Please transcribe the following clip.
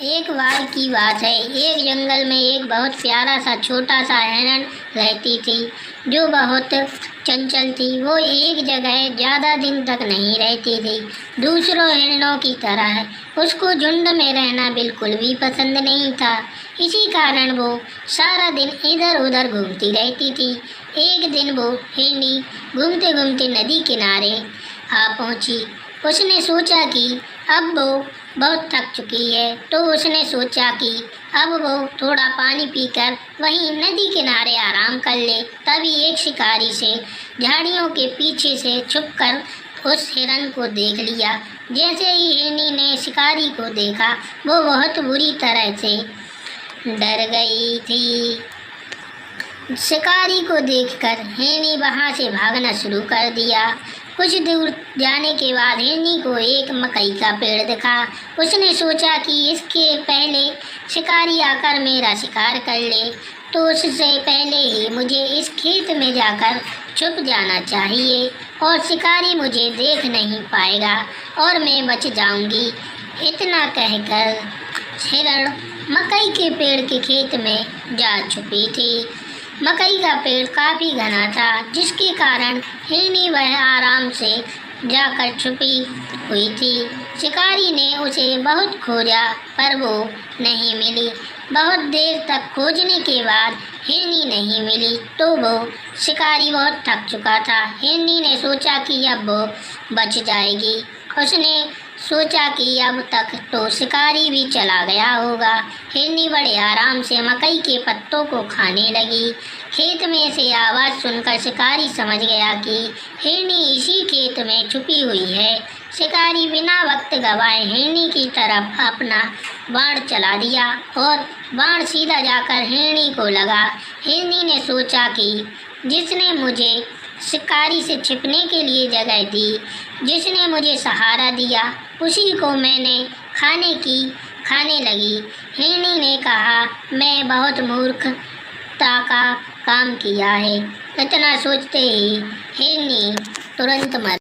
एक बार की बात है, एक जंगल में एक बहुत प्यारा सा छोटा सा हिरण रहती थी जो बहुत चंचल थी। वो एक जगह ज़्यादा दिन तक नहीं रहती थी। दूसरों हिरणों की तरह उसको झुंड में रहना बिल्कुल भी पसंद नहीं था। इसी कारण वो सारा दिन इधर उधर घूमती रहती थी। एक दिन वो हिरनी घूमते घूमते नदी किनारे आ पहुंची। उसने सोचा कि अब वो बहुत थक चुकी है, तो उसने सोचा कि अब वो थोड़ा पानी पीकर वहीं नदी किनारे आराम कर ले। तभी एक शिकारी से झाड़ियों के पीछे से छुपकर उस हिरन को देख लिया। जैसे ही हिरनी ने शिकारी को देखा, वो बहुत बुरी तरह से डर गई थी। शिकारी को देखकर हिरनी वहाँ से भागना शुरू कर दिया। कुछ दूर जाने के बाद हिरनी को एक मकई का पेड़ दिखा। उसने सोचा कि इसके पहले शिकारी आकर मेरा शिकार कर ले, तो उससे पहले ही मुझे इस खेत में जाकर छुप जाना चाहिए और शिकारी मुझे देख नहीं पाएगा और मैं बच जाऊंगी। इतना कहकर हिरण मकई के पेड़ के खेत में जा छुपी थी। मकई का पेड़ काफ़ी घना था, जिसके कारण हिरनी वह आराम से जाकर छुपी हुई थी। शिकारी ने उसे बहुत खोजा पर वो नहीं मिली। बहुत देर तक खोजने के बाद हिरनी नहीं मिली तो वो शिकारी बहुत थक चुका था। हिरनी ने सोचा कि अब वो बच जाएगी। उसने सोचा कि अब तक तो शिकारी भी चला गया होगा। हिरनी बड़े आराम से मकई के पत्तों को खाने लगी। खेत में से आवाज़ सुनकर शिकारी समझ गया कि हिरनी इसी खेत में छुपी हुई है। शिकारी बिना वक्त गवाए हिरनी की तरफ अपना बाण चला दिया और बाण सीधा जाकर हिरनी को लगा। हिरनी ने सोचा कि जिसने मुझे शिकारी से छिपने के लिए जगह दी, जिसने मुझे सहारा दिया, उसी को मैंने खाने लगी। हिरनी ने कहा, मैं बहुत मूर्खता का काम किया है। इतना सोचते ही हिरनी तुरंत मर